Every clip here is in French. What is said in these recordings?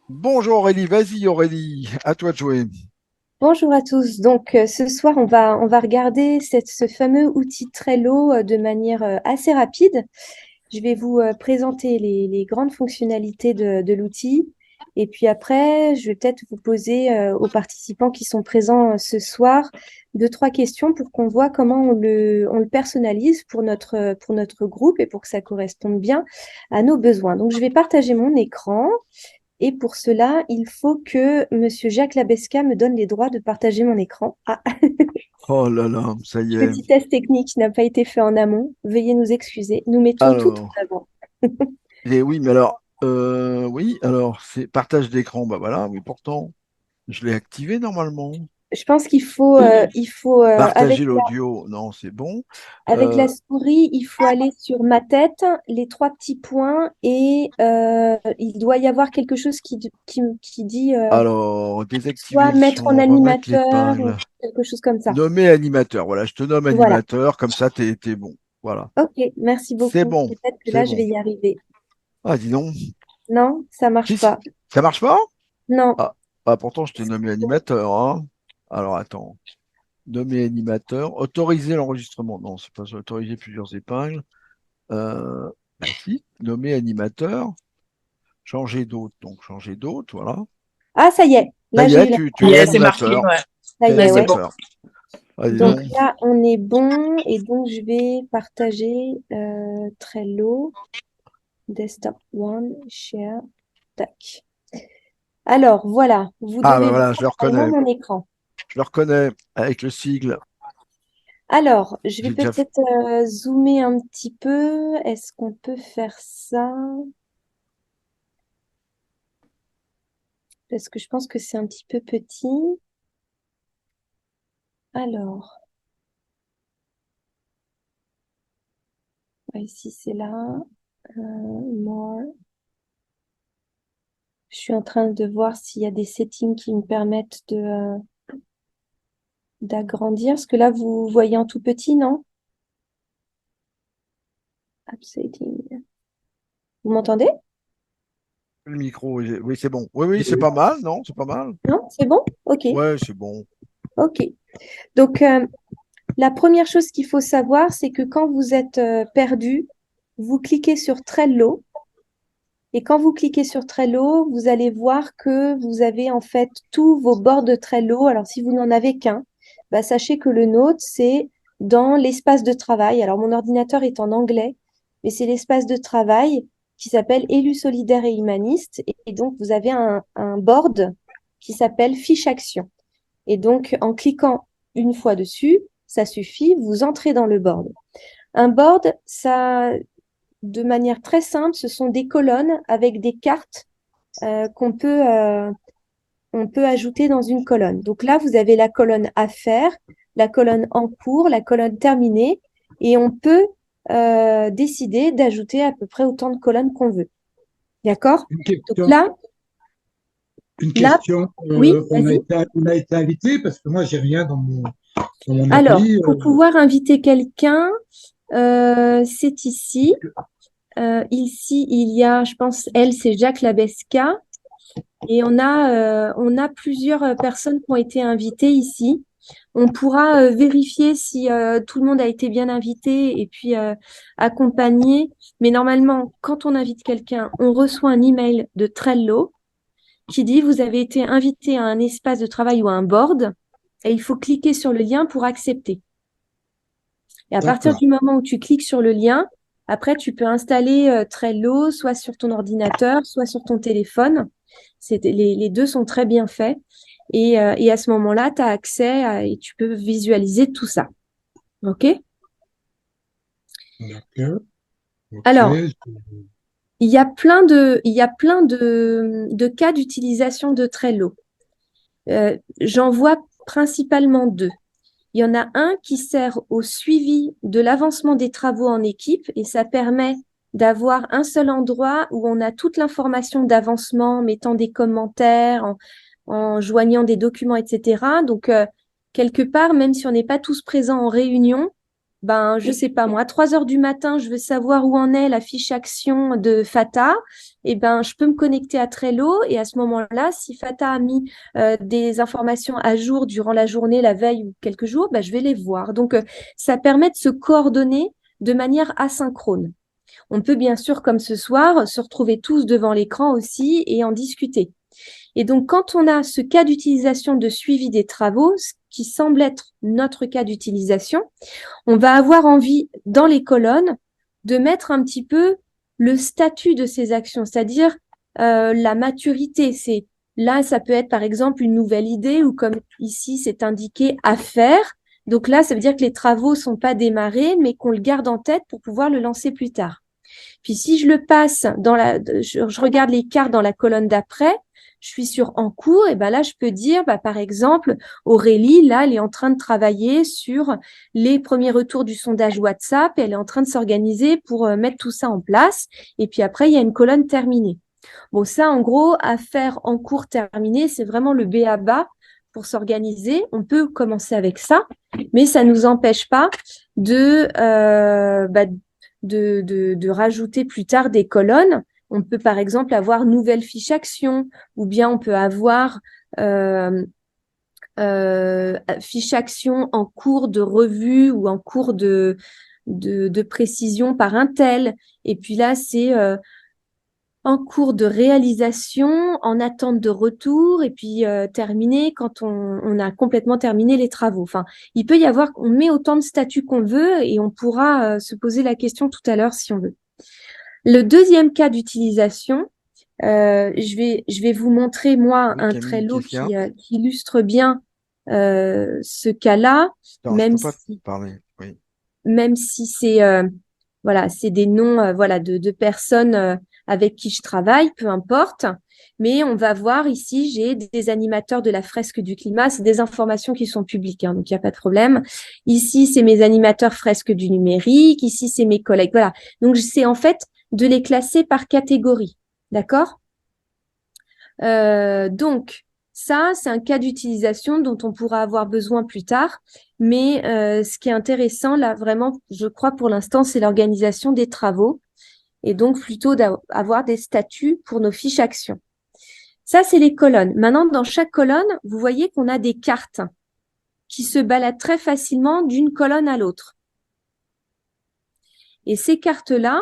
Bonjour Aurélie, vas-y Aurélie, à toi de jouer. Bonjour à tous. Donc, ce soir, on va regarder ce fameux outil Trello de manière assez rapide. Je vais vous présenter les grandes fonctionnalités de l'outil. Et puis après, je vais peut-être vous poser aux participants qui sont présents ce soir deux, trois questions pour qu'on voit comment on le personnalise pour notre groupe et pour que ça corresponde bien à nos besoins. Donc, je vais partager mon écran. Et pour cela, il faut que Monsieur Jacques Labesca me donne les droits de partager mon écran. Ah, Oh là là, ça y est. petit test technique qui n'a pas été fait en amont. Veuillez nous excuser. Nous mettons tout Alors, en avant. oui, mais alors, oui, alors, c'est partage d'écran, bah voilà, oui, pourtant, je l'ai activé normalement. Je pense il faut Partager l'audio, non, c'est bon. avec la Euh, souris, il faut aller sur ma tête, les trois petits points, et il doit y avoir quelque chose qui dit alors, soit désactiver le mettre en son, remettre animateur ou l'épingle, quelque chose comme ça. nommer animateur, voilà, je te nomme Voilà. animateur, comme ça, t'es bon. Voilà, Ok, merci c'est beaucoup. bon, Peut-être que c'est là, je vais bon. y arriver. Ah, dis donc, Non, ça marche si, pas. ça marche pas? Non. Ah, ah, pourtant, je t'ai nommé animateur, hein. Alors, attends. Nommer animateur, autoriser l'enregistrement. Non, c'est pas ça, autoriser plusieurs épingles. Bah si, nommer animateur, changer d'hôte, donc changer d'hôte, voilà. Ah, ça y est. Ça Là, y j'ai est, eu la. tu es Yeah, c'est marqué, animateur. ouais. Ça T'es y Ouais, est, c'est ouais. bon. animateur. Ah, dis Donc donc. là, on est bon. Et donc, je vais partager Trello, Desktop One, Share, tac. Alors, voilà. Vous Ah, bah devez voir voilà, je le normalement reconnais. mon écran. Je le reconnais avec le sigle. Alors, je vais J'ai déjà fait. peut-être zoomer un petit peu. Est-ce qu'on peut faire ça? Parce que je pense que c'est un petit peu petit. Alors, ouais, ici, c'est là. More. Je suis en train de voir s'il y a des settings qui me permettent d'agrandir. Parce que là, vous voyez en tout petit, non? App setting. Vous m'entendez? Le micro, oui, c'est bon. Oui, oui, c'est pas mal, non? C'est pas mal. Non? C'est bon? Ok. Ouais, c'est bon. Ok. Donc, la première chose qu'il faut savoir, c'est que quand vous êtes perdu, vous cliquez sur Trello. Et quand vous cliquez sur Trello, vous allez voir que vous avez en fait tous vos bords de Trello. Alors, si vous n'en avez qu'un, bah, sachez que le nôtre, c'est dans l'espace de travail. Alors, mon ordinateur est en anglais, mais c'est l'espace de travail qui s'appelle Élus solidaires et humanistes. Et donc, vous avez un board qui s'appelle Fiche Action. Et donc, en cliquant une fois dessus, ça suffit, vous entrez dans le board. Un board, ça, de manière très simple, ce sont des colonnes avec des cartes on peut ajouter dans une colonne. Donc là, vous avez la colonne à faire, la colonne en cours, la colonne terminée, et on peut décider d'ajouter à peu près autant de colonnes qu'on veut. D'accord? Une Donc question, une là, question. oui, vas-y. On a été invité parce que moi, j'ai rien dans mon Alors, appli. pour pouvoir inviter quelqu'un, c'est ici. Ici, il y a, je pense, elle, c'est Jacques Labesca. Et on a plusieurs personnes qui ont été invitées ici. On pourra vérifier si tout le monde a été bien invité et puis accompagné. Mais normalement, quand on invite quelqu'un, on reçoit un email de Trello qui dit vous avez été invité à un espace de travail ou à un board et il faut cliquer sur le lien pour accepter. Et à partir D'accord. du moment où tu cliques sur le lien, après, tu peux installer Trello, soit sur ton ordinateur, soit sur ton téléphone. Les deux sont très bien faits. Et à ce moment-là, tu as accès et tu peux visualiser tout ça. OK? D'accord. Ok. Alors, il y a plein de cas d'utilisation de Trello. J'en vois principalement deux. Il y en a un qui sert au suivi de l'avancement des travaux en équipe et ça permet d'avoir un seul endroit où on a toute l'information d'avancement, mettant des commentaires, en joignant des documents, etc. Donc, quelque part, même si on n'est pas tous présents en réunion, ben, je sais pas moi, à 3 heures du matin, je veux savoir où en est la fiche action de Fata, et ben, je peux me connecter à Trello et à ce moment-là, si Fata a mis des informations à jour durant la journée, la veille ou quelques jours, ben, je vais les voir. Donc, ça permet de se coordonner de manière asynchrone. On peut bien sûr, comme ce soir, se retrouver tous devant l'écran aussi et en discuter. Et donc, quand on a ce cas d'utilisation de suivi des travaux, ce qui semble être notre cas d'utilisation, on va avoir envie, dans les colonnes, de mettre un petit peu le statut de ces actions, c'est-à-dire la maturité. Là, ça peut être par exemple une nouvelle idée ou comme ici, c'est indiqué à faire. Donc là, ça veut dire que les travaux sont pas démarrés, mais qu'on le garde en tête pour pouvoir le lancer plus tard. Puis si je le passe je regarde les cartes dans la colonne d'après, je suis sur en cours, et ben là, je peux dire, par exemple, Aurélie, là, elle est en train de travailler sur les premiers retours du sondage WhatsApp, et elle est en train de s'organiser pour mettre tout ça en place. Et puis après, il y a une colonne terminée. Bon, ça, en gros, à faire en cours terminé, c'est vraiment le b.a.-ba pour s'organiser. On peut commencer avec ça, mais ça ne nous empêche pas de rajouter plus tard des colonnes. On peut par exemple avoir nouvelle fiche action ou bien on peut avoir fiche action en cours de revue ou en cours de précision par un tel. Et puis là, c'est en cours de réalisation, en attente de retour, et puis terminé quand on a complètement terminé les travaux. Enfin, il peut y avoir, on met autant de statuts qu'on veut et on pourra se poser la question tout à l'heure si on veut. Le deuxième cas d'utilisation, je vais vous montrer moi Oui, un Camille, Trello qu'est-ce qu'il y a? qui illustre bien ce cas-là, Attends, je même peux pas si parler. Oui. même si c'est voilà, c'est des noms voilà de personnes avec qui je travaille, peu importe. Mais on va voir ici, j'ai des animateurs de la fresque du climat, c'est des informations qui sont publiques, hein, donc il n'y a pas de problème. Ici, c'est mes animateurs fresque du numérique, ici, c'est mes collègues. Voilà. Donc, c'est en fait de les classer par catégorie. D'accord? Donc, ça, c'est un cas d'utilisation dont on pourra avoir besoin plus tard. Mais ce qui est intéressant, là, vraiment, je crois pour l'instant, c'est l'organisation des travaux et donc plutôt d'avoir des statuts pour nos fiches actions. Ça, c'est les colonnes. Maintenant, dans chaque colonne, vous voyez qu'on a des cartes qui se baladent très facilement d'une colonne à l'autre. Et ces cartes-là,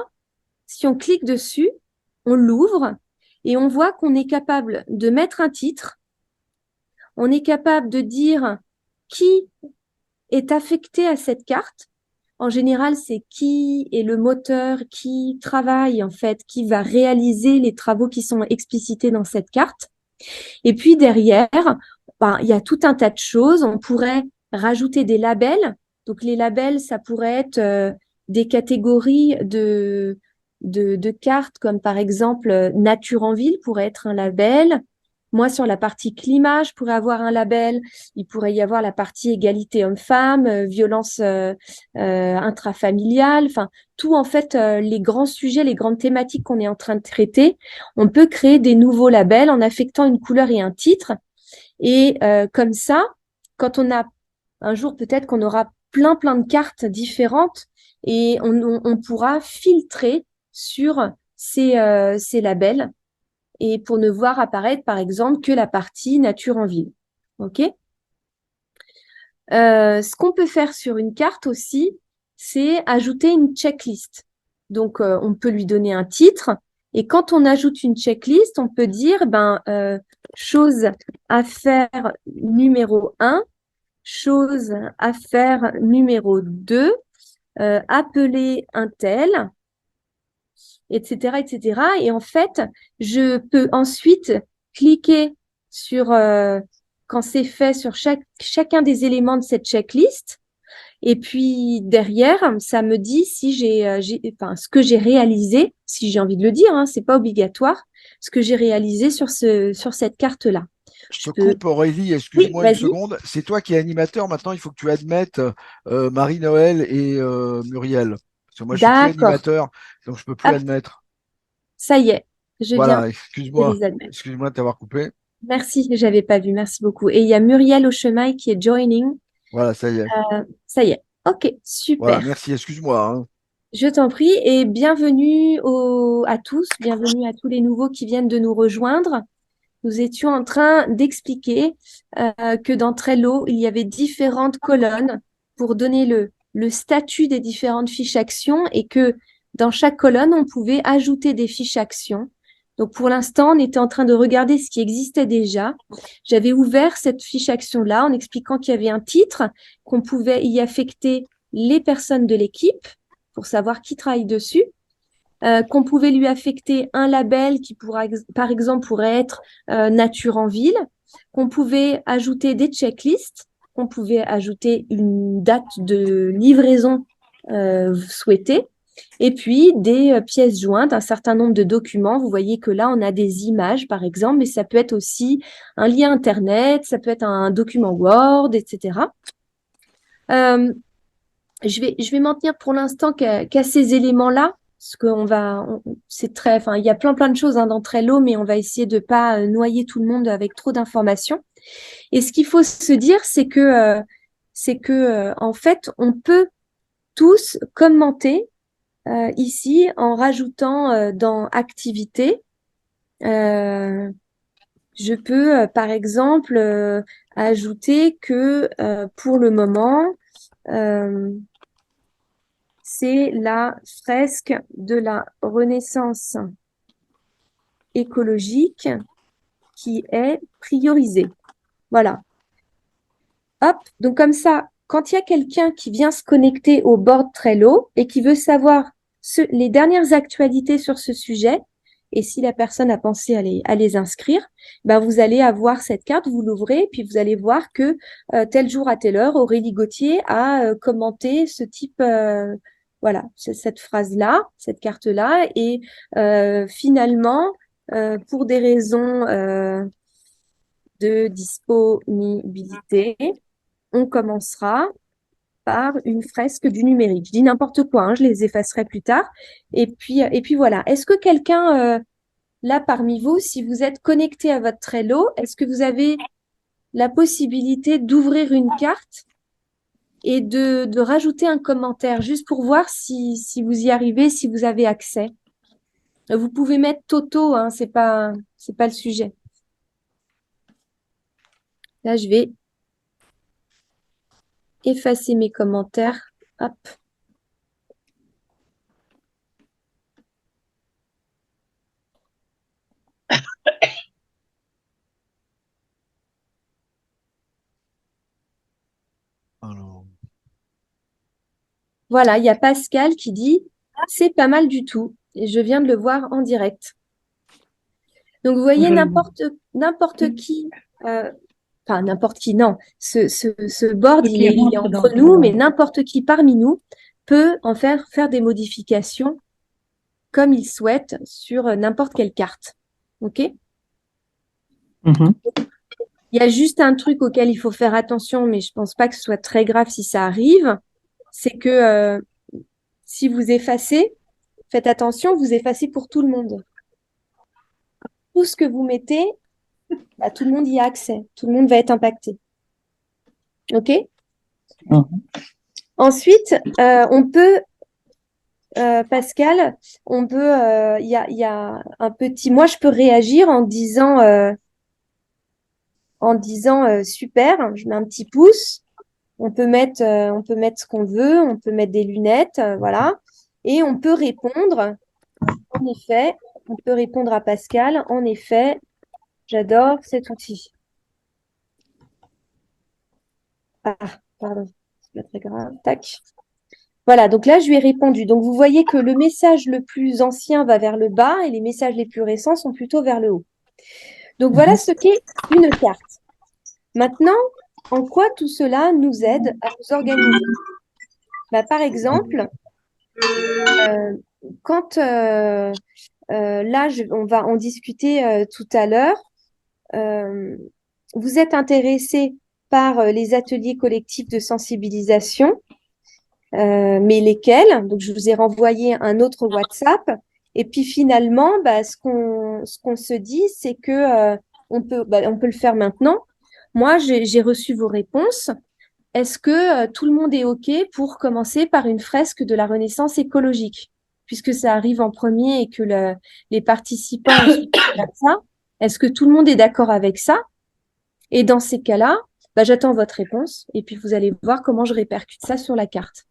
si on clique dessus, on l'ouvre et on voit qu'on est capable de mettre un titre, on est capable de dire qui est affecté à cette carte. En général, c'est qui est le moteur, qui travaille en fait, qui va réaliser les travaux qui sont explicités dans cette carte. Et puis derrière, il y a tout un tas de choses. On pourrait rajouter des labels. Donc les labels, ça pourrait être des catégories de cartes, comme par exemple Nature en ville pourrait être un label. Moi, sur la partie climat, je pourrais avoir un label. Il pourrait y avoir la partie égalité homme-femme, violence intrafamiliale. Enfin, tout en fait, les grands sujets, les grandes thématiques qu'on est en train de traiter. On peut créer des nouveaux labels en affectant une couleur et un titre. Et comme ça, quand on a un jour peut-être qu'on aura plein de cartes différentes et on pourra filtrer sur ces labels et pour ne voir apparaître par exemple que la partie nature en ville. OK? Ce qu'on peut faire sur une carte aussi, c'est ajouter une checklist. Donc, on peut lui donner un titre. Et quand on ajoute une checklist, on peut dire, chose à faire numéro 1, chose à faire numéro 2, appeler un tel, etc., etc. Et en fait, je peux ensuite cliquer sur, quand c'est fait, sur chacun des éléments de cette checklist. Et puis derrière, ça me dit si ce que j'ai réalisé, si j'ai envie de le dire, hein, c'est pas obligatoire, ce que j'ai réalisé sur cette carte-là. Je te coupe, Aurélie, Oui, excuse-moi une vas-y. seconde. C'est toi qui es animateur. Maintenant, il faut que tu admettes Marie-Noël et Muriel. Parce que moi, je suis plus D'accord. animateur, donc je peux plus Hop, admettre. ça y est, je viens Voilà, de excuse-moi. les admettre. Excuse-moi de t'avoir coupé. Merci, j'avais pas vu, merci beaucoup. Et il y a Muriel Auchemaille qui est joining. Voilà, ça y est. Ça y est. Ok, Voilà, super. merci, excuse-moi, hein. Je t'en prie et bienvenue à tous, bienvenue à tous les nouveaux qui viennent de nous rejoindre. Nous étions en train d'expliquer que dans Trello, il y avait différentes colonnes pour donner le statut des différentes fiches actions et que dans chaque colonne, on pouvait ajouter des fiches actions. Donc pour l'instant, on était en train de regarder ce qui existait déjà. J'avais ouvert cette fiche action-là en expliquant qu'il y avait un titre, qu'on pouvait y affecter les personnes de l'équipe pour savoir qui travaille dessus, qu'on pouvait lui affecter un label qui par exemple pourrait être nature en ville, qu'on pouvait ajouter des checklists, qu'on pouvait ajouter une date de livraison souhaitée, et puis des pièces jointes, un certain nombre de documents. Vous voyez que là, on a des images, par exemple, mais ça peut être aussi un lien Internet, ça peut être un document Word, etc. Euh, je vais m'en tenir pour l'instant qu'à ces éléments-là, parce c'est très, enfin, il y a plein de choses dans Trello, mais on va essayer de pas noyer tout le monde avec trop d'informations. Et ce qu'il faut se dire, c'est que en fait, on peut tous commenter ici en rajoutant dans activité. euh, je peux, par exemple, ajouter que pour le moment, euh, c'est la fresque de la Renaissance écologique qui est priorisée. Voilà. Hop. Donc comme ça, quand il y a quelqu'un qui vient se connecter au board Trello et qui veut savoir les dernières actualités sur ce sujet, et si la personne a pensé à les inscrire, ben vous allez avoir cette carte, vous l'ouvrez, puis vous allez voir que tel jour à telle heure, Aurélie Gauthier a commenté ce type, voilà, cette phrase-là, cette carte-là, et finalement, pour des raisons de disponibilité, on commencera par une fresque du numérique. Je dis n'importe quoi, hein, je les effacerai plus tard. Et puis voilà. Est-ce que quelqu'un, là parmi vous, si vous êtes connecté à votre Trello, est-ce que vous avez la possibilité d'ouvrir une carte et de rajouter un commentaire, juste pour voir si vous y arrivez, si vous avez accès? Vous pouvez mettre Toto, hein, c'est pas le sujet. Là, je vais effacer mes commentaires. Hop. Alors, Voilà, il y a Pascal qui dit c'est pas mal du tout. Et je viens de le voir en direct. Donc, vous voyez, Je le vois. n'importe qui, enfin, n'importe qui, non, ce board, Ceux qui il est rentrent dans entre ton... nous, mais n'importe qui parmi nous peut en faire des modifications comme il souhaite sur n'importe quelle carte. OK? Mhm. Il y a juste un truc auquel il faut faire attention, mais je pense pas que ce soit très grave si ça arrive, c'est que si vous effacez, faites attention, vous effacez pour tout le monde. Tout ce que vous mettez, bah, tout le monde y a accès. Tout le monde va être impacté. OK? Mhm. Ensuite, on peut, Pascal, on peut, il y a un petit, moi, je peux réagir en disant super, je mets un petit pouce. On peut mettre ce qu'on veut, on peut mettre des lunettes, voilà. Et on peut répondre, en effet, on peut répondre à Pascal, en effet, j'adore cet outil. Ah, pardon, c'est pas très grave. Tac. Voilà, donc là, je lui ai répondu. Donc, vous voyez que le message le plus ancien va vers le bas et les messages les plus récents sont plutôt vers le haut. Donc, voilà Mhm. ce qu'est une carte. Maintenant, en quoi tout cela nous aide à nous organiser? Bah, par exemple, euh, quand là, on va en discuter tout à l'heure, euh, vous êtes intéressé par les ateliers collectifs de sensibilisation. Mais lesquels? Donc, je vous ai renvoyé un autre WhatsApp. Et puis finalement, bah, ce qu'on se dit, c'est que on peut le faire maintenant. Moi, j'ai reçu vos réponses. est-ce que tout le monde est OK pour commencer par une fresque de la Renaissance écologique? Puisque ça arrive en premier et que les participants ensuite regardent ça, est-ce que tout le monde est d'accord avec ça? Et dans ces cas-là, bah, j'attends votre réponse et puis vous allez voir comment je répercute ça sur la carte.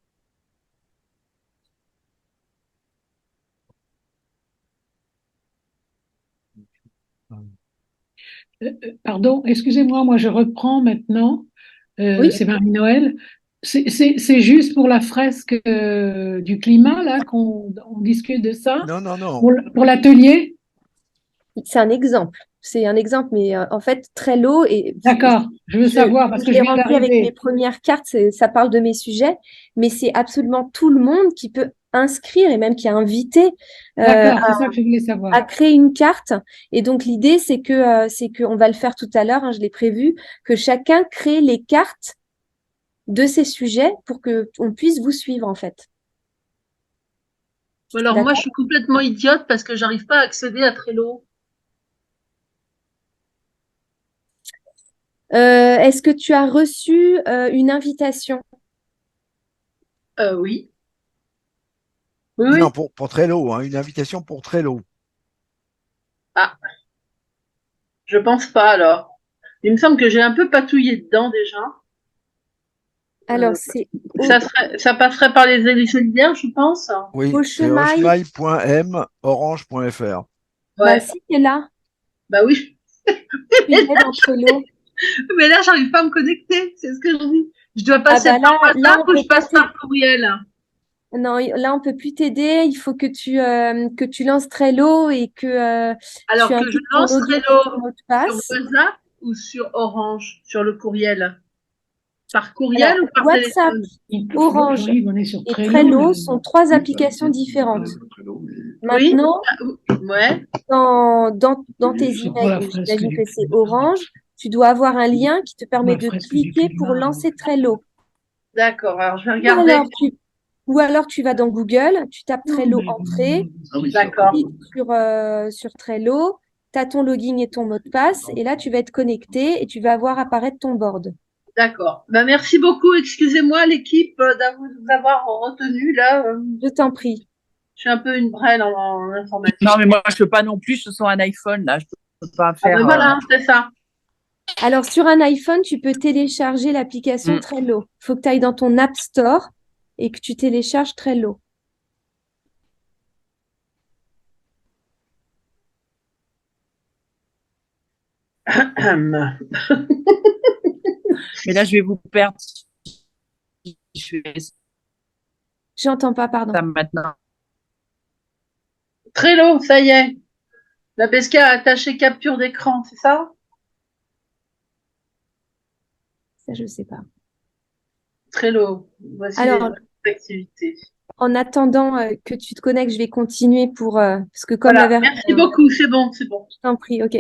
Pardon, excusez-moi, moi je reprends maintenant. Oui, C'est Marie-Noël. C'est juste pour la fresque du climat, là, on discute de ça, Non, non, non. pour l'atelier. c'est un exemple. C'est un exemple, mais en fait, Trello, et D'accord, je veux savoir parce que je je l'ai viens rempli avec mes d'arriver. premières cartes, ça parle de mes sujets, mais c'est absolument tout le monde qui peut inscrire et même qui est invité D'accord, c'est ça que je voulais savoir. à créer une carte. Et donc, l'idée, c'est que, on va le faire tout à l'heure, hein, je l'ai prévu, que chacun crée les cartes de ces sujets pour que on puisse vous suivre, en fait. Alors moi, je D'accord? suis complètement idiote parce que j'arrive pas à accéder à Trello. Est-ce que tu as reçu une invitation? Oui. Oui, Non, oui. pour Trello, hein, une invitation pour Trello. Ah, je pense pas alors. Il me semble que j'ai un peu patouillé dedans déjà. Alors, c'est Ça passerait par les élus solidaires, je pense. Oui, au c'est chemin. osmail.m.orange.fr. Bah, Ouais. si, tu es là. Bah oui. Tu l'es dans Trello. Mais là, j'arrive pas à me connecter. C'est ce que je dis. Je dois Ah passer bah par là, WhatsApp on ou peut je pas passe t'aider. par courriel. Non, là, on peut plus t'aider. Il faut que tu lances Trello et que tu Alors que je indiques ton lance login et ton Trello mot de sur passe. WhatsApp ou sur Orange, sur le courriel. Par Alors, courriel ou par WhatsApp, téléphone? Orange Jean-Yves, on est sur et Trello, là. Trello sont trois applications différentes. Oui. Maintenant, Ouais. dans tes C'est pour emails, la donc fresque j'imagine du que c'est climat. Orange, tu dois avoir un lien qui te Pour permet la de fresque du cliquer pour climat. lancer Trello. D'accord. Alors, je vais Ou regarder. alors tu, ou alors tu vas dans Google, tu tapes Non, Trello mais entrée, D'accord. cliques sur Trello, tu as ton login et ton mot de passe, et là, tu vas être connecté et tu vas voir apparaître ton board. D'accord. Bah, merci beaucoup. Excusez-moi, l'équipe, d'avoir retenu. Là, Je t'en prie. je suis un peu une brêle en informatique. Non, mais moi, je peux pas non plus. Ce sont un iPhone, là. Je peux pas Ah ben faire. voilà, c'est ça. Alors, sur un iPhone, tu peux télécharger l'application Mm. Trello. Il faut que tu ailles dans ton App Store et que tu télécharges Trello. Mais là, je vais vous perdre. Je fais J'entends pas, pardon. ça maintenant. Trello, ça y est. La BSK a attaché capture d'écran, c'est ça? Ça, je sais pas. Trello. Voici les Alors, activités. en attendant que tu te connectes, je vais continuer parce que comme la Voilà. version, Merci beaucoup. C'est bon, c'est bon. je t'en prie, ok.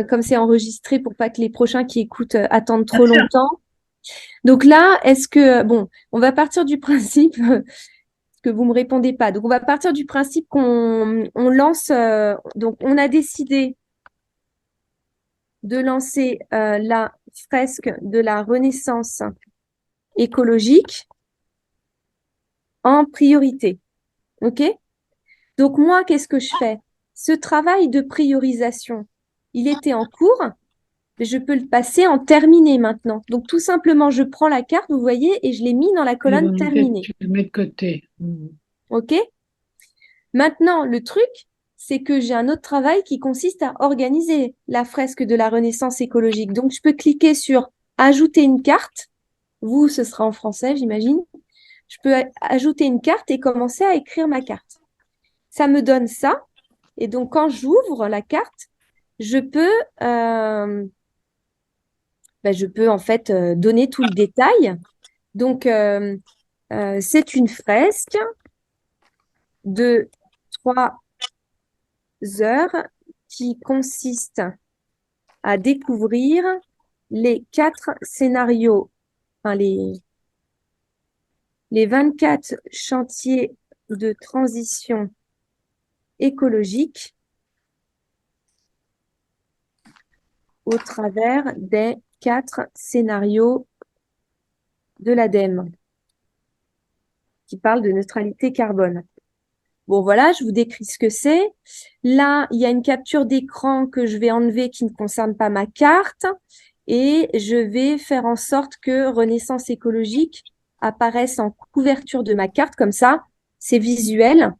Comme c'est enregistré pour pas que les prochains qui écoutent attendent Bien trop sûr. longtemps. Donc là, bon, on va partir du principe que vous me répondez pas. Donc on va partir du principe qu'on lance. Donc on a décidé de lancer la fresque de la Renaissance écologique en priorité. Ok? Donc moi, qu'est-ce que je fais? Ce travail de priorisation, il était en cours. Je peux le passer en terminé maintenant. Donc, tout simplement, je prends la carte, vous voyez, et je l'ai mis dans la colonne terminée. Tu le mets de côté. OK? Maintenant, le truc, c'est que j'ai un autre travail qui consiste à organiser la fresque de la Renaissance écologique. Donc, je peux cliquer sur Ajouter une carte. Vous, ce sera en français, j'imagine. Je peux ajouter une carte et commencer à écrire ma carte. Ça me donne ça. Et donc, quand j'ouvre la carte, je peux je peux en fait donner tout le détail. Donc, c'est une fresque de 3 heures qui consiste à découvrir les 4 scénarios, enfin les 24 chantiers de transition écologique au travers des 4 scénarios de l'ADEME qui parle de neutralité carbone. Bon, voilà, je vous décris ce que c'est. Là, il y a une capture d'écran que je vais enlever qui ne concerne pas ma carte et je vais faire en sorte que Renaissance écologique apparaisse en couverture de ma carte. Comme ça, c'est visuel.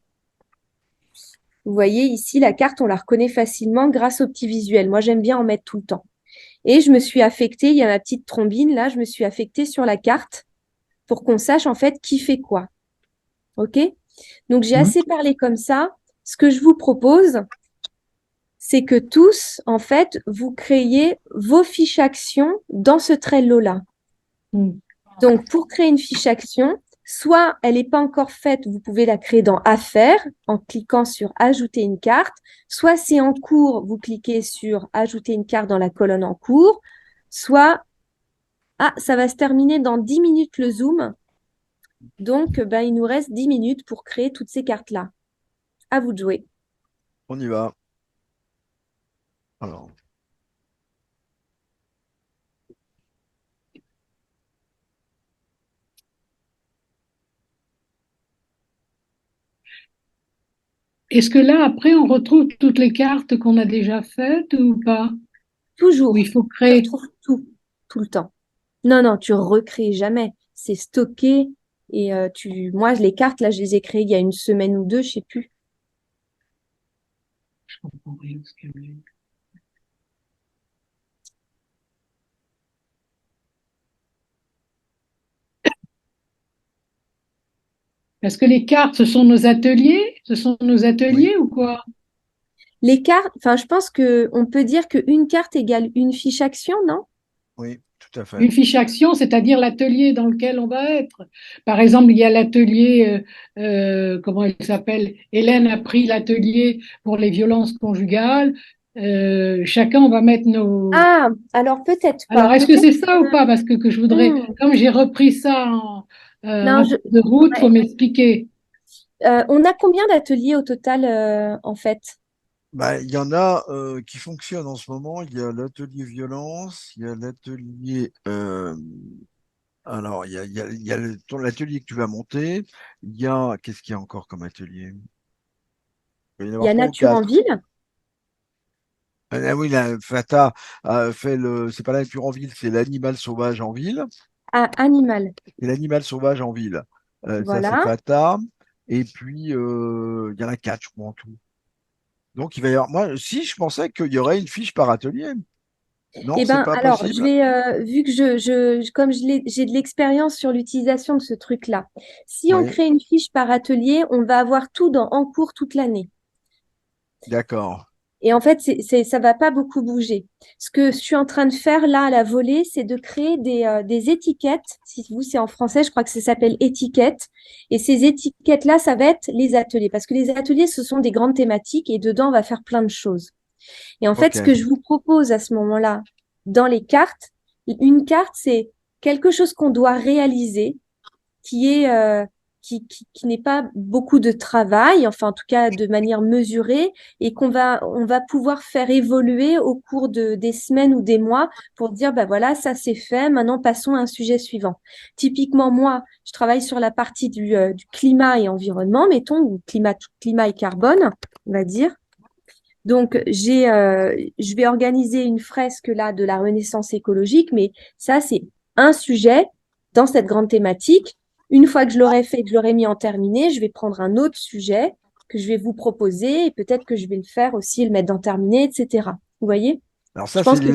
Vous voyez ici, la carte, on la reconnaît facilement grâce au petit visuel. Moi, j'aime bien en mettre tout le temps. Et je me suis affectée, il y a ma petite trombine, là, je me suis affectée sur la carte pour qu'on sache en fait qui fait quoi. OK? Donc, j'ai assez parlé comme ça. Ce que je vous propose, c'est que tous, en fait, vous créiez vos fiches actions dans ce Trello-là. Donc, pour créer une fiche action, soit elle n'est pas encore faite, vous pouvez la créer dans Affaires en cliquant sur Ajouter une carte, soit c'est en cours, vous cliquez sur Ajouter une carte dans la colonne en cours, soit ça va se terminer dans 10 minutes le Zoom. Donc, il nous reste 10 minutes pour créer toutes ces cartes-là. À vous de jouer. On y va. Alors, Est-ce que là, après, on retrouve toutes les cartes qu'on a déjà faites ou pas? Toujours. Ou il faut Tu créer? retrouves tout le temps. Non, tu recrées jamais. C'est stocké. Et moi, les cartes, là, je les ai créées il y a une semaine ou deux, je sais plus. Je comprends rien de ce qu'elle dit. Est-ce que les cartes, ce sont nos ateliers? Ce sont nos ateliers oui, ou quoi? Les cartes, enfin, je pense que on peut dire qu'une carte égale une fiche action, non? oui, tout à fait. Une fiche action, c'est-à-dire l'atelier dans lequel on va être. Par exemple, il y a l'atelier, comment il s'appelle? Hélène a pris l'atelier pour les violences conjugales. Chacun, on va mettre nos. Ah, alors peut-être pas. Alors, est-ce que Peut-être. c'est ça ou pas? Parce que je voudrais, Hmm. comme j'ai repris ça Non, en cours de route, faut ouais. m'expliquer. On a combien d'ateliers au total, en fait? Bah, il y en a qui fonctionnent en ce moment. Il y a l'atelier violence, il y a l'atelier. Alors, il y a l'atelier que tu vas monter. Il y a. Qu'est-ce qu'il y a encore comme atelier? Il va y en Il y avoir a trois ou Nature en quatre. ville. Ah oui, Fata a fait le. C'est pas la nature en ville, c'est l'animal sauvage en ville. Ah, animal. Et l'animal sauvage en ville. Ça, c'est Voilà. Fata. Et puis, il y en a quatre, je crois, en tout. Donc, il va y avoir. Moi, si, je pensais qu'il y aurait une fiche par atelier. Non, Eh c'est ben, pas alors, je possible. vais, vu que comme j'ai de l'expérience sur l'utilisation de ce truc-là, si on Oui, crée une fiche par atelier, on va avoir tout en cours toute l'année. d'accord. Et en fait, ça va pas beaucoup bouger. Ce que je suis en train de faire là à la volée, c'est de créer des étiquettes. Si vous, c'est en français, je crois que ça s'appelle étiquettes. Et ces étiquettes-là, ça va être les ateliers. Parce que les ateliers, ce sont des grandes thématiques et dedans, on va faire plein de choses. Et en fait, Ok. ce que je vous propose à ce moment-là, dans les cartes, une carte, c'est quelque chose qu'on doit réaliser, qui est qui n'est pas beaucoup de travail, enfin en tout cas de manière mesurée, et on va pouvoir faire évoluer au cours des semaines ou des mois pour dire bah voilà, ça c'est fait, maintenant passons à un sujet suivant. Typiquement moi, je travaille sur la partie du climat et environnement, mettons, ou climat et carbone, on va dire. Donc, je vais organiser une fresque là de la Renaissance écologique, mais ça, c'est un sujet dans cette grande thématique. Une fois que je l'aurai fait, que je l'aurai mis en terminé, je vais prendre un autre sujet que je vais vous proposer et peut-être que je vais le faire aussi, le mettre dans terminé, etc. Vous voyez? Alors Je ça, pense que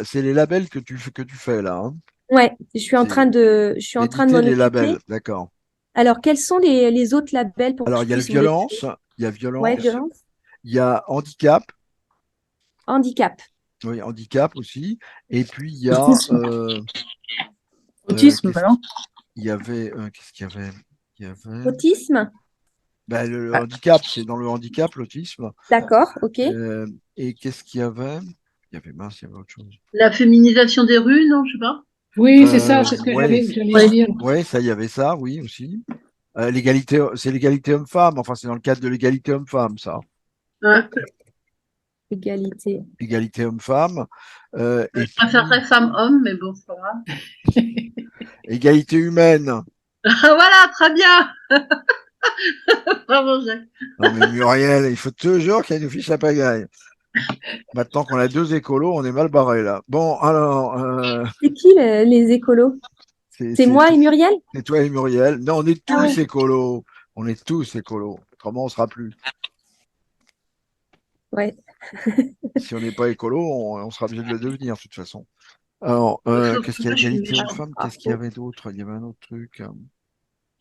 c'est les labels que tu fais là, hein. ouais, C'est je suis en train de éditer m'en les occuper. labels, d'accord. Alors, quels sont les autres labels pour que Alors je il y a le puisse me les violence, il y a ouais, violence, violence, il y a handicap, handicap, oui, handicap aussi, et puis il y a Autisme. Autisme, qu'est-ce non? qu'il y avait, qu'est-ce qu'il y avait? Il y avait autisme, ben, le Ah, handicap, c'est dans le handicap, l'autisme. d'accord, ok. Euh, et qu'est-ce qu'il y avait? Il y avait mince, il y avait autre chose. La féminisation des rues, non, je sais pas. Oui, c'est ça, c'est ce que Ouais, j'allais oui. dire. ouais, ça, il y avait ça, oui, aussi. L'égalité, c'est l'égalité homme-femme. Enfin, c'est dans le cadre de l'égalité homme-femme, ça. Ouais. Ok. Égalité. égalité homme-femme, et Je puis préférerais femme-homme, mais bon, c'est pas grave. égalité humaine. Voilà, très bien. Bravo, Jacques. Non mais Muriel, il faut toujours qu'elle nous fiche la pagaille. Maintenant qu'on a deux écolos, on est mal barré là. Bon, alors, C'est qui les écolos? c'est C'est c'est- moi et Muriel? c'est toi et Muriel. Non, on est Ah tous ouais. écolos. On est tous écolos. Autrement, on sera plus. Ouais. Si on n'est pas écolo, on sera obligé de le devenir de toute façon. Alors, Sauf qu'est-ce que qu'il y a moi, je suis égalité méchante. homme-femme? Qu'est-ce qu'il y avait d'autre? Il y avait un autre truc.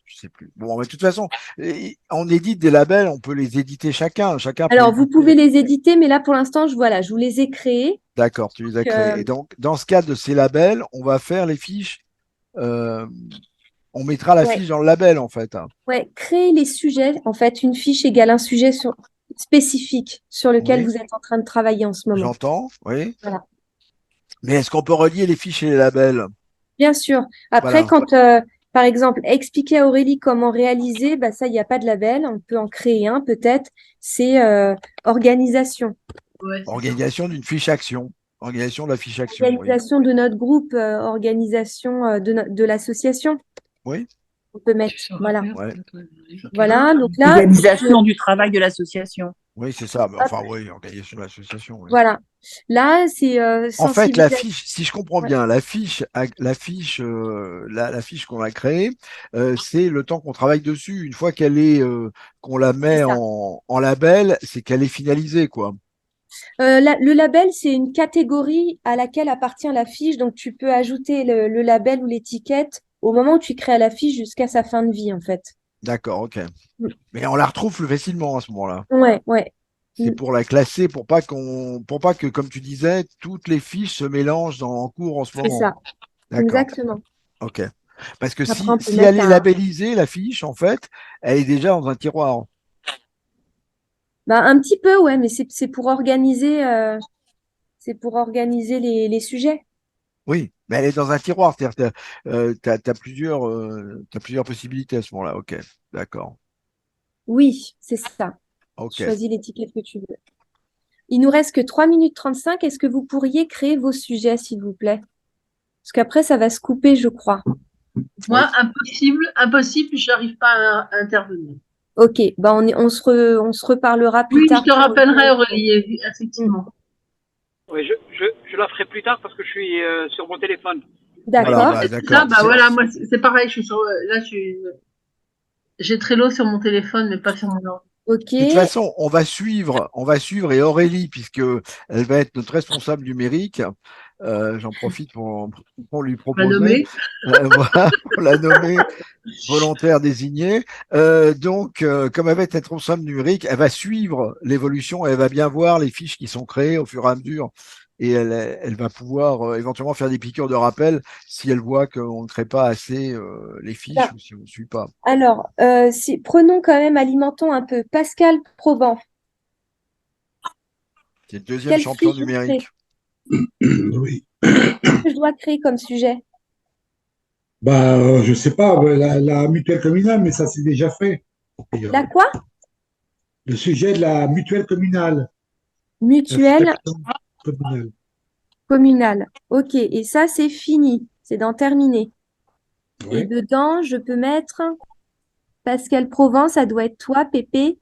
Je sais plus. Bon, mais de toute façon, on édite des labels, on peut les éditer chacun. Chacun peut Alors, vous pouvez éditer. les éditer, mais là, pour l'instant, voilà, je vous les ai créés. D'accord, tu les as créés. Euh, Et donc, dans ce cas de ces labels, on va faire les fiches. euh, on mettra la ouais, fiche dans le label, en fait, hein. ouais, créer les sujets. En fait, une fiche égale un sujet spécifique sur lequel Oui, vous êtes en train de travailler en ce moment. j'entends, oui. Voilà. Mais est-ce qu'on peut relier les fiches et les labels? Bien sûr. Après, Voilà, quand, par exemple, expliquer à Aurélie comment réaliser, bah, ça, il n'y a pas de label. On peut en créer un, peut-être. C'est organisation. Ouais, c'est ça. organisation d'une fiche action. Organisation de la fiche action, oui. Organisation de notre groupe, organisation de l'association. Oui, On peut mettre, Tu sauras voilà. faire. ouais. Voilà. Donc là, Organisation du travail de l'association. Oui, c'est ça. Mais hop, enfin, oui, organisation de l'association, oui. voilà. Là, c'est En fait, la sensibilisation. fiche, si je comprends Ouais, bien, la fiche qu'on a créée, c'est le temps qu'on travaille dessus. Une fois qu'elle est, qu'on la c'est met ça. en label, c'est qu'elle est finalisée, quoi. Le label, c'est une catégorie à laquelle appartient la fiche. Donc, tu peux ajouter le label ou l'étiquette au moment où tu crées la fiche jusqu'à sa fin de vie, en fait. D'accord, ok. Mm. Mais on la retrouve plus facilement à ce moment-là. Ouais, ouais. C'est Mm. pour la classer, pour pas que, comme tu disais, toutes les fiches se mélangent en cours en ce C'est moment. ça, D'accord, exactement. ok. Parce que Après, on peut si elle mettre est labellisée, la fiche, en fait, elle est déjà dans un tiroir. bah, un petit peu, ouais, mais c'est pour organiser les sujets. Oui, mais elle est dans un tiroir, c'est-à-dire que t'as plusieurs possibilités à ce moment-là. Ok, d'accord. Oui, c'est ça. Ok. Choisis l'étiquette que tu veux. Il nous reste que 3 minutes 35. Est-ce que vous pourriez créer vos sujets, s'il vous plaît? Parce qu'après, ça va se couper, je crois. Oui. Moi, impossible, impossible, j'arrive pas à intervenir. Ok, bah on se reparlera plus Oui, je tard te pour rappellerai, vérifier. Aurélie, Mm. effectivement. Oui, je la ferai plus tard parce que je suis sur mon téléphone. Voilà, Oui, D'accord. bah c'est ça, d'accord. bah voilà, moi, c'est pareil, je suis sur, là, j'ai Trello sur mon téléphone, mais pas sur mon ordi. Ok. De toute façon, on va suivre et Aurélie, puisque elle va être notre responsable numérique, j'en profite pour lui On va proposer, nommer. voilà, pour la nommer volontaire désignée. Donc, comme elle va être notre responsable numérique, elle va suivre l'évolution, elle va bien voir les fiches qui sont créées au fur et à mesure. Et elle va pouvoir éventuellement faire des piqûres de rappel si elle voit qu'on ne crée pas assez les fiches Là. ou si on ne suit pas. Alors, prenons quand même, alimentons un peu. Pascal Provence, C'est le deuxième quelle champion fiche vous numérique. créez? Oui. Qu'est-ce que je dois créer comme sujet? Bah, je sais pas, la mutuelle communale, mais ça c'est déjà fait. D'ailleurs. La quoi? Le sujet de la mutuelle communale, la fiche Mutuelle action communale. communale. Ok, et ça, c'est fini. C'est d'en terminer. Et Oui, dedans, je peux mettre Pascal Provence, ça doit être toi, Pépé.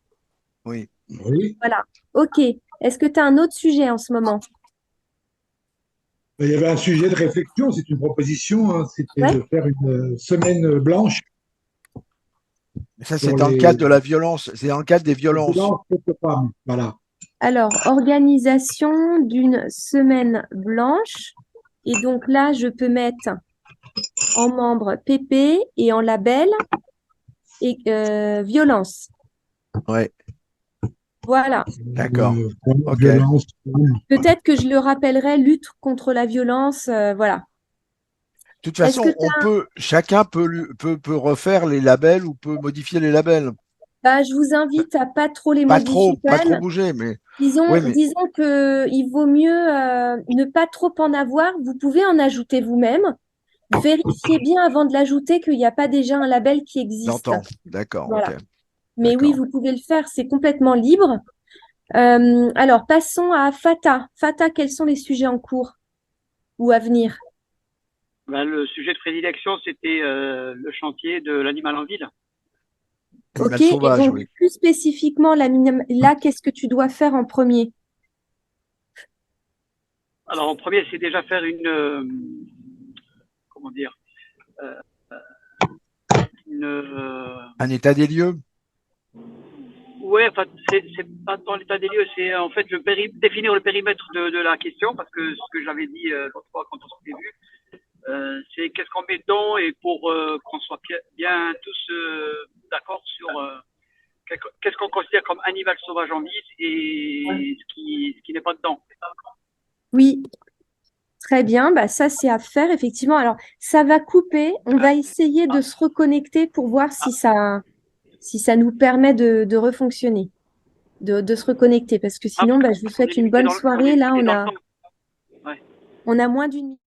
Oui. oui. Voilà. Ok. Est-ce que tu as un autre sujet en ce moment? Il y avait un sujet de réflexion, c'est une proposition, hein, c'était Ouais. de faire une semaine blanche Mais ça, c'est sur dans le cadre de la violence. C'est dans le cadre des les violences. violences faites aux femmes. Voilà. Alors, organisation d'une semaine blanche. Et donc là, je peux mettre en membre PP et en label et violence. Ouais, Voilà. d'accord. Ok. De Violence. Peut-être que je le rappellerai, lutte contre la violence. Voilà. toute Est-ce que façon, chacun peut refaire les labels ou peut modifier les labels. bah, je vous invite à pas trop les modifier Pas quand trop même. bouger, mais Disons, oui, mais disons que il vaut mieux ne pas trop en avoir. Vous pouvez en ajouter vous-même. Vérifiez bien avant de l'ajouter qu'il n'y a pas déjà un label qui existe. j'entends. D'accord, ok. Voilà. Mais oui, D'accord. vous pouvez le faire, c'est complètement libre. Alors, passons à Fata. Fata, quels sont les sujets en cours ou à venir? Ben, le sujet de prédilection, c'était le chantier de l'animal en ville. Ok, Animal et sauvage, donc oui. plus spécifiquement, là, qu'est-ce que tu dois faire en premier? Alors, en premier, c'est déjà faire une, comment dire, euh, une, Un état des lieux. ouais, enfin, c'est pas dans l'état des lieux, c'est en fait définir le périmètre de la question, parce que ce que j'avais dit l'autre fois quand on s'était vu, c'est qu'est-ce qu'on met dedans et pour qu'on soit bien tous d'accord sur qu'est-ce qu'on considère comme animal sauvage en ville et ce qui n'est pas dedans. Oui, très bien. Bah, ça, c'est à faire, effectivement. Alors, ça va couper. On va essayer de se reconnecter pour voir Ah, si ça nous permet de refonctionner, de se reconnecter. Parce que ah, sinon, bah, je vous on souhaite est une limité bonne on est soirée. Là, limité dans le temps. Ouais. on a moins d'une minute.